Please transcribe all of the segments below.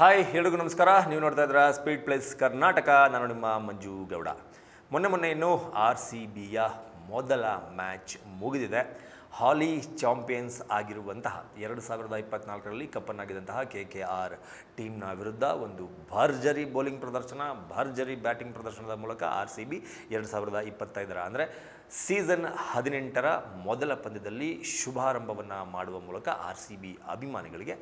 Hi ಎಲ್ರಿಗೂ ನಮಸ್ಕಾರ. ನೀವು ನೋಡ್ತಾ ಇದ್ದೀರಾ ಸ್ಪೀಡ್ ಪ್ಲೇಸ್ ಕರ್ನಾಟಕ. ನಾನು ನಿಮ್ಮ ಮಂಜು ಗೌಡ. ಮೊನ್ನೆ ಇನ್ನು RCBಯ ಮೊದಲ ಮ್ಯಾಚ್ ಮುಗಿದಿದೆ. ಹಾಲಿ ಚಾಂಪಿಯನ್ಸ್ ಆಗಿರುವಂತಹ 2024ರಲ್ಲಿ ಕಪ್ಪನ್ನಾಗಿದ್ದಂತಹ KKR ಟೀಮ್ನ ವಿರುದ್ಧ ಒಂದು ಭರ್ಜರಿ ಬೌಲಿಂಗ್ ಪ್ರದರ್ಶನ, ಭರ್ಜರಿ ಬ್ಯಾಟಿಂಗ್ ಪ್ರದರ್ಶನದ ಮೂಲಕ RCB 2025 ಅಂದರೆ ಸೀಸನ್ 18ರ ಮೊದಲ ಪಂದ್ಯದಲ್ಲಿ ಶುಭಾರಂಭವನ್ನು ಮಾಡುವ ಮೂಲಕ RCB ಅಭಿಮಾನಿಗಳಿಗೆ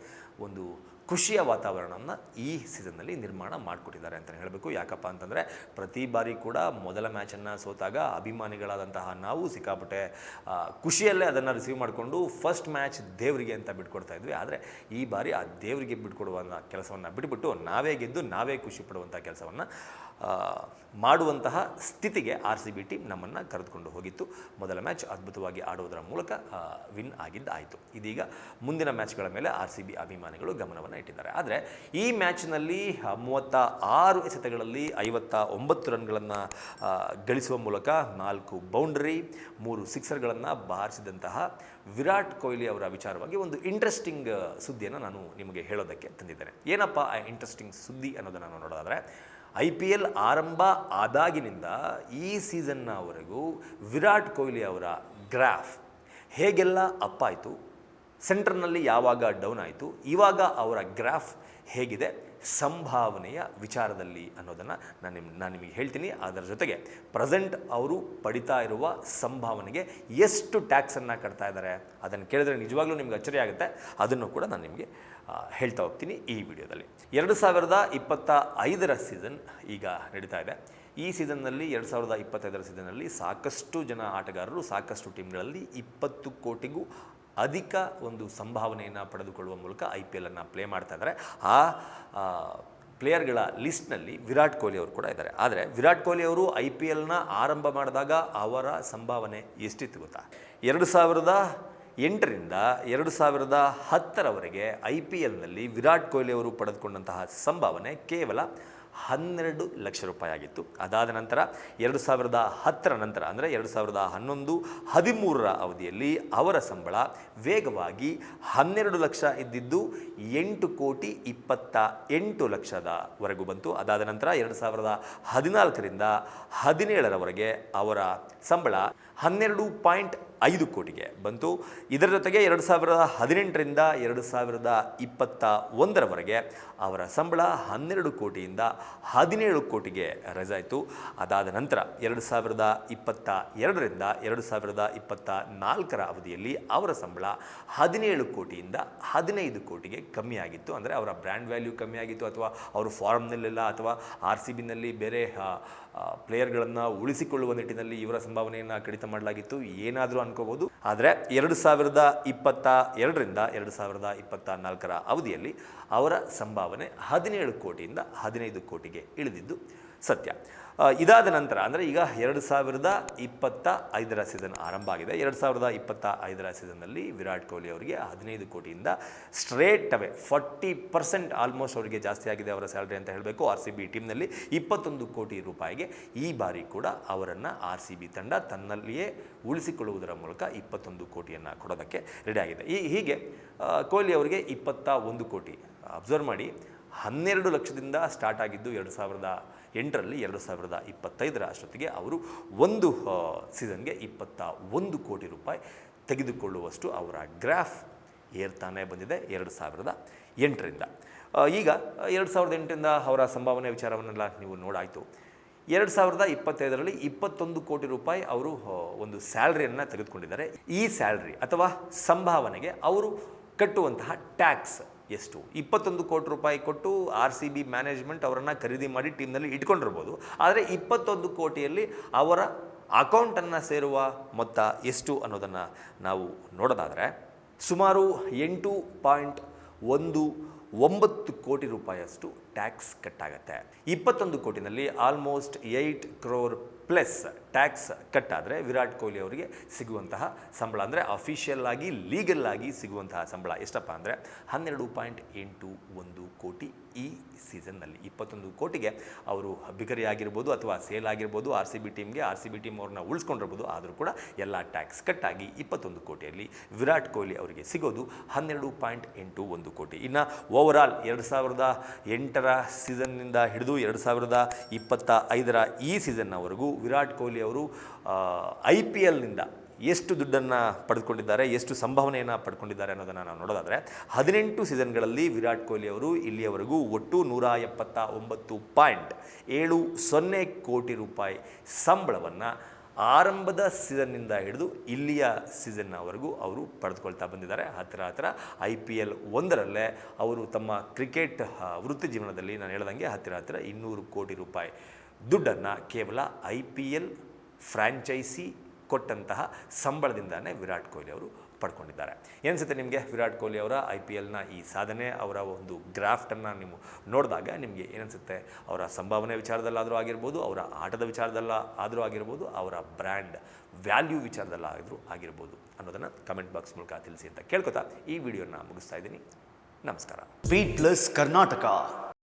ಒಂದು ಖುಷಿಯ ವಾತಾವರಣವನ್ನು ಈ ಸೀಸನ್ನಲ್ಲಿ ನಿರ್ಮಾಣ ಮಾಡಿಕೊಟ್ಟಿದ್ದಾರೆ ಅಂತಲೇ ಹೇಳಬೇಕು. ಯಾಕಪ್ಪ ಅಂತಂದರೆ ಪ್ರತಿ ಬಾರಿ ಕೂಡ ಮೊದಲ ಮ್ಯಾಚನ್ನು ಸೋತಾಗ ಅಭಿಮಾನಿಗಳಾದಂತಹ ನಾವು ಸಿಕ್ಕಾಪಟ್ಟೆ ಖುಷಿಯಲ್ಲೇ ಅದನ್ನು ರಿಸೀವ್ ಮಾಡಿಕೊಂಡು ಫಸ್ಟ್ ಮ್ಯಾಚ್ ದೇವರಿಗೆ ಅಂತ ಬಿಟ್ಕೊಡ್ತಾ ಇದ್ವಿ. ಆದರೆ ಈ ಬಾರಿ ಆ ದೇವರಿಗೆ ಬಿಟ್ಕೊಡುವಂಥ ಕೆಲಸವನ್ನು ಬಿಟ್ಬಿಟ್ಟು ನಾವೇ ಗೆದ್ದು ನಾವೇ ಖುಷಿ ಪಡುವಂಥ ಕೆಲಸವನ್ನು ಮಾಡುವಂತಹ ಸ್ಥಿತಿಗೆ RCB ಟೀಮ್ ನಮ್ಮನ್ನು ಕರೆದುಕೊಂಡು ಹೋಗಿತ್ತು. ಮೊದಲ ಮ್ಯಾಚ್ ಅದ್ಭುತವಾಗಿ ಆಡುವುದರ ಮೂಲಕ ವಿನ್ ಆಗಿದ್ದಾಯಿತು. ಇದೀಗ ಮುಂದಿನ ಮ್ಯಾಚ್ಗಳ ಮೇಲೆ RCB ಅಭಿಮಾನಿಗಳು ಗಮನವನ್ನು ಇಟ್ಟಿದ್ದಾರೆ. ಆದರೆ ಈ ಮ್ಯಾಚ್ನಲ್ಲಿ 36 ಎಸೆತಗಳಲ್ಲಿ 59 ರನ್ಗಳನ್ನು ಗಳಿಸುವ ಮೂಲಕ 4 ಬೌಂಡ್ರಿ 3 ಸಿಕ್ಸರ್ಗಳನ್ನು ಬಾರಿಸಿದಂತಹ ವಿರಾಟ್ ಕೊಹ್ಲಿ ಅವರ ವಿಚಾರವಾಗಿ ಒಂದು ಇಂಟ್ರೆಸ್ಟಿಂಗ್ ಸುದ್ದಿಯನ್ನು ನಾನು ನಿಮಗೆ ಹೇಳೋದಕ್ಕೆ ತಂದಿದ್ದೇನೆ. ಏನಪ್ಪ ಆ ಇಂಟ್ರೆಸ್ಟಿಂಗ್ ಸುದ್ದಿ ಅನ್ನೋದನ್ನು ನಾವು ನೋಡೋದಾದರೆ, IPL ಆರಂಭ ಆದಾಗಿನಿಂದ ಈ ಸೀಸನ್ನವರೆಗೂ ವಿರಾಟ್ ಕೊಹ್ಲಿ ಅವರ ಗ್ರಾಫ್ ಹೇಗೆಲ್ಲ ಅಪ್ ಆಯಿತು, ಸೆಂಟರ್ನಲ್ಲಿ ಯಾವಾಗ ಡೌನ್ ಆಯಿತು, ಇವಾಗ ಅವರ ಗ್ರಾಫ್ ಹೇಗಿದೆ ಸಂಭಾವನೆಯ ವಿಚಾರದಲ್ಲಿ ಅನ್ನೋದನ್ನು ನಾನು ನಿಮಗೆ ಹೇಳ್ತೀನಿ. ಅದರ ಜೊತೆಗೆ ಪ್ರೆಸೆಂಟ್ ಅವರು ಪಡಿತಾ ಇರುವ ಸಂಭಾವನೆಗೆ ಎಷ್ಟು ಟ್ಯಾಕ್ಸನ್ನು ಕಟ್ತಾ ಇದ್ದಾರೆ ಅದನ್ನು ಕೇಳಿದ್ರೆ ನಿಜವಾಗ್ಲೂ ನಿಮ್ಗೆ ಅಚ್ಚರಿ ಆಗುತ್ತೆ. ಅದನ್ನು ಕೂಡ ನಾನು ನಿಮಗೆ ಹೇಳ್ತಾ ಹೋಗ್ತೀನಿ ಈ ವಿಡಿಯೋದಲ್ಲಿ. 2025ರ ಸೀಸನ್ ಈಗ ನಡೀತಾ ಇದೆ. ಈ ಸೀಸನ್ನಲ್ಲಿ 2025ರ ಸೀಸನ್ನಲ್ಲಿ ಸಾಕಷ್ಟು ಜನ ಆಟಗಾರರು ಸಾಕಷ್ಟು ಟೀಮ್ಗಳಲ್ಲಿ 20 ಕೋಟಿಗೂ ಅಧಿಕ ಒಂದು ಸಂಭಾವನೆಯನ್ನು ಪಡೆದುಕೊಳ್ಳುವ ಮೂಲಕ IPLನ್ನು ಪ್ಲೇ ಮಾಡ್ತಾ ಇದ್ದಾರೆ. ಆ ಪ್ಲೇಯರ್ಗಳ ಲಿಸ್ಟ್ನಲ್ಲಿ ವಿರಾಟ್ ಕೊಹ್ಲಿ ಅವರು ಕೂಡ ಇದ್ದಾರೆ. ಆದರೆ ವಿರಾಟ್ ಕೊಹ್ಲಿ ಅವರು IPLನ ಆರಂಭ ಮಾಡಿದಾಗ ಅವರ ಸಂಭಾವನೆ ಎಷ್ಟಿತ್ತು ಗೊತ್ತಾ? 2008ರಿಂದ 2010ರವರೆಗೆ IPLನಲ್ಲಿ ವಿರಾಟ್ ಕೊಹ್ಲಿ ಅವರು ಪಡೆದುಕೊಂಡಂತಹ ಸಂಭಾವನೆ ಕೇವಲ 12 ಲಕ್ಷ ರೂಪಾಯಿ ಆಗಿತ್ತು. ಅದಾದ ನಂತರ 2010ರ ನಂತರ ಅಂದರೆ 2011-13ರ ಅವಧಿಯಲ್ಲಿ ಅವರ ಸಂಬಳ ವೇಗವಾಗಿ 12 ಲಕ್ಷ ಇದ್ದಿದ್ದು 8,28 ಲಕ್ಷದವರೆಗೂ ಬಂತು. ಅದಾದ ನಂತರ 2014ರಿಂದ 17ರವರೆಗೆ ಅವರ ಸಂಬಳ 12.5 ಕೋಟಿಗೆ ಬಂತು. ಇದರ ಜೊತೆಗೆ 2018ರಿಂದ 2021ರವರೆಗೆ ಅವರ ಸಂಬಳ 12 ಕೋಟಿಯಿಂದ 17 ಕೋಟಿಗೆ ರೈಸ್ ಆಯಿತು. ಅದಾದ ನಂತರ 2022ರಿಂದ 2024ರ ಅವಧಿಯಲ್ಲಿ ಅವರ ಸಂಬಳ 17 ಕೋಟಿಯಿಂದ 15 ಕೋಟಿಗೆ ಕಮ್ಮಿಯಾಗಿತ್ತು. ಅಂದರೆ ಅವರ ಬ್ರ್ಯಾಂಡ್ ವ್ಯಾಲ್ಯೂ ಕಮ್ಮಿಯಾಗಿತ್ತು, ಅಥವಾ ಅವರು ಫಾರ್ಮ್ನಲ್ಲೆಲ್ಲ ಅಥವಾ RCBನಲ್ಲಿ ಬೇರೆ ಪ್ಲೇಯರ್ಗಳನ್ನು ಉಳಿಸಿಕೊಳ್ಳುವ ನಿಟ್ಟಿನಲ್ಲಿ ಇವರ ಸಂಭಾವನೆಯನ್ನು ಕಡಿತ ಮಾಡಲಾಗಿತ್ತು, ಏನಾದರೂ ಅನ್ಕೋಬೋದು. ಆದರೆ 2022ರಿಂದ 2024ರ ಅವಧಿಯಲ್ಲಿ ಅವರ ಸಂಭಾವನೆ 17 ಕೋಟಿಯಿಂದ 15 ಕೋಟಿಗೆ ಇಳಿದಿದ್ದು ಸತ್ಯ. ಇದಾದ ನಂತರ ಅಂದರೆ ಈಗ 2025ರ ಸೀಸನ್ ಆರಂಭ ಆಗಿದೆ. 2025ರ ಸೀಸನ್ನಲ್ಲಿ ವಿರಾಟ್ ಕೊಹ್ಲಿ ಅವರಿಗೆ 15 ಕೋಟಿಯಿಂದ ಸ್ಟ್ರೇಟ್ ಅವೇ 40% ಆಲ್ಮೋಸ್ಟ್ ಅವರಿಗೆ ಜಾಸ್ತಿ ಆಗಿದೆ ಅವರ ಸ್ಯಾಲ್ರಿ ಅಂತ ಹೇಳಬೇಕು. RCB ಟೀಮ್ನಲ್ಲಿ 21 ಕೋಟಿ ರೂಪಾಯಿಗೆ ಈ ಬಾರಿ ಕೂಡ ಅವರನ್ನು RCB ತಂಡ ತನ್ನಲ್ಲಿಯೇ ಉಳಿಸಿಕೊಳ್ಳುವುದರ ಮೂಲಕ 21 ಕೋಟಿಯನ್ನು ಕೊಡೋದಕ್ಕೆ ರೆಡಿಯಾಗಿದೆ. ಹೀಗೆ ಕೊಹ್ಲಿ ಅವರಿಗೆ 21 ಕೋಟಿ. ಅಬ್ಸರ್ವ್ ಮಾಡಿ, 12 ಲಕ್ಷದಿಂದ ಸ್ಟಾರ್ಟ್ ಆಗಿದ್ದು 2008ರಲ್ಲಿ 2025ರ ಅಷ್ಟೊತ್ತಿಗೆ ಅವರು ಒಂದು ಸೀಸನ್ಗೆ 21 ಕೋಟಿ ರೂಪಾಯಿ ತೆಗೆದುಕೊಳ್ಳುವಷ್ಟು ಅವರ ಗ್ರಾಫ್ ಏರ್ತಾನೆ ಬಂದಿದೆ 2008ರಿಂದ. ಈಗ 2008ರಿಂದ ಅವರ ಸಂಭಾವನೆ ವಿಚಾರವನ್ನೆಲ್ಲ ನೀವು ನೋಡಾಯಿತು. 2025ರಲ್ಲಿ 21 ಕೋಟಿ ರೂಪಾಯಿ ಅವರು ಒಂದು ಸ್ಯಾಲ್ರಿಯನ್ನು ತೆಗೆದುಕೊಂಡಿದ್ದಾರೆ. ಈ ಸ್ಯಾಲ್ರಿ ಅಥವಾ ಸಂಭಾವನೆಗೆ ಅವರು ಕಟ್ಟುವಂತಹ ಟ್ಯಾಕ್ಸ್ ಎಷ್ಟು? 21 ಕೋಟಿ ರೂಪಾಯಿ ಕೊಟ್ಟು RCB ಮ್ಯಾನೇಜ್ಮೆಂಟ್ ಅವರನ್ನು ಖರೀದಿ ಮಾಡಿ ಟೀಮ್ನಲ್ಲಿ ಇಟ್ಕೊಂಡಿರ್ಬೋದು. ಆದರೆ 21 ಕೋಟಿಯಲ್ಲಿ ಅವರ ಅಕೌಂಟನ್ನು ಸೇರುವ ಮೊತ್ತ ಎಷ್ಟು ಅನ್ನೋದನ್ನು ನಾವು ನೋಡೋದಾದರೆ ಸುಮಾರು 8.19 ಕೋಟಿ ರೂಪಾಯಿಯಷ್ಟು ಟ್ಯಾಕ್ಸ್ ಕಟ್ಟಾಗತ್ತೆ. 21 ಕೋಟಿನಲ್ಲಿ ಆಲ್ಮೋಸ್ಟ್ 8 crore ಪ್ಲಸ್ ಟ್ಯಾಕ್ಸ್ ಕಟ್ಟಾದರೆ ವಿರಾಟ್ ಕೊಹ್ಲಿ ಅವರಿಗೆ ಸಿಗುವಂತಹ ಸಂಬಳ ಅಂದರೆ ಅಫಿಷಿಯಲ್ ಆಗಿ ಲೀಗಲ್ ಆಗಿ ಸಿಗುವಂತಹ ಸಂಬಳ ಎಷ್ಟಪ್ಪ ಅಂದರೆ 12.81 ಕೋಟಿ ಈ ಸೀಸನ್ನಲ್ಲಿ 21 ಕೋಟಿಗೆ ಅವರು ಬಿಕರಿ ಆಗಿರ್ಬೋದು ಅಥವಾ ಸೇಲ್ ಆಗಿರ್ಬೋದು ಆರ್ ಸಿ ಬಿ ಟೀಮ್ ಅವ್ರನ್ನ ಉಳಿಸ್ಕೊಂಡಿರ್ಬೋದು. ಆದರೂ ಕೂಡ ಎಲ್ಲ ಟ್ಯಾಕ್ಸ್ ಕಟ್ಟಾಗಿ 21 ಕೋಟಿಯಲ್ಲಿ ವಿರಾಟ್ ಕೊಹ್ಲಿ ಅವರಿಗೆ ಸಿಗೋದು 12.81 ಕೋಟಿ. ಇನ್ನು ಓವರಾಲ್ 2008ರ ಸೀಸನ್ನಿಂದ ಹಿಡಿದು 2025ರ ಈ ಸೀಸನ್ನವರೆಗೂ ವಿರಾಟ್ ಕೊಹ್ಲಿ ಅವರು IPLನಿಂದ ಎಷ್ಟು ದುಡ್ಡನ್ನು ಪಡೆದುಕೊಂಡಿದ್ದಾರೆ, ಎಷ್ಟು ಸಂಭಾವನೆಯನ್ನು ಪಡ್ಕೊಂಡಿದ್ದಾರೆ ಅನ್ನೋದನ್ನು ನಾವು ನೋಡೋದಾದರೆ 18 ಸೀಸನ್ಗಳಲ್ಲಿ ವಿರಾಟ್ ಕೊಹ್ಲಿ ಅವರು ಇಲ್ಲಿಯವರೆಗೂ ಒಟ್ಟು 179.70 ಕೋಟಿ ರೂಪಾಯಿ ಸಂಬಳವನ್ನು ಆರಂಭದ ಸೀಸನ್ನಿಂದ ಹಿಡಿದು ಇಲ್ಲಿಯ ಸೀಸನ್ನವರೆಗೂ ಅವರು ಪಡೆದುಕೊಳ್ತಾ ಬಂದಿದ್ದಾರೆ. ಹತ್ತಿರ IPL 1ರಲ್ಲೇ ಅವರು ತಮ್ಮ ಕ್ರಿಕೆಟ್ ವೃತ್ತಿ ಜೀವನದಲ್ಲಿ ನಾನು ಹೇಳ್ದಂಗೆ ಹತ್ತಿರ 200 ಕೋಟಿ ರೂಪಾಯಿ ದುಡ್ಡನ್ನು ಕೇವಲ IPL ಫ್ರ್ಯಾಂಚೈಸಿ ಕೊಟ್ಟಂತಹ ಸಂಬಳದಿಂದಾನೇ ವಿರಾಟ್ ಕೊಹ್ಲಿ ಅವರು ಪಡ್ಕೊಂಡಿದ್ದಾರೆ. ಏನಿಸುತ್ತೆ ನಿಮಗೆ ವಿರಾಟ್ ಕೊಹ್ಲಿ ಅವರ IPLನ ಈ ಸಾಧನೆ, ಅವರ ಒಂದು ಗ್ರಾಫ್ಟನ್ನು ನೀವು ನೋಡಿದಾಗ ನಿಮಗೆ ಏನನ್ಸುತ್ತೆ? ಅವರ ಸಂಭಾವನೆ ವಿಚಾರದಲ್ಲಾದರೂ ಆಗಿರ್ಬೋದು, ಅವರ ಆಟದ ವಿಚಾರದಲ್ಲಾದರೂ ಆಗಿರ್ಬೋದು, ಅವರ ಬ್ರ್ಯಾಂಡ್ ವ್ಯಾಲ್ಯೂ ವಿಚಾರದಲ್ಲಾದರೂ ಆಗಿರ್ಬೋದು ಅನ್ನೋದನ್ನು ಕಮೆಂಟ್ ಬಾಕ್ಸ್ ಮೂಲಕ ತಿಳಿಸಿ ಅಂತ ಕೇಳ್ಕೊತಾ ಈ ವಿಡಿಯೋನ ಮುಗಿಸ್ತಾ ಇದ್ದೀನಿ. ನಮಸ್ಕಾರ. Speed plus Karnataka.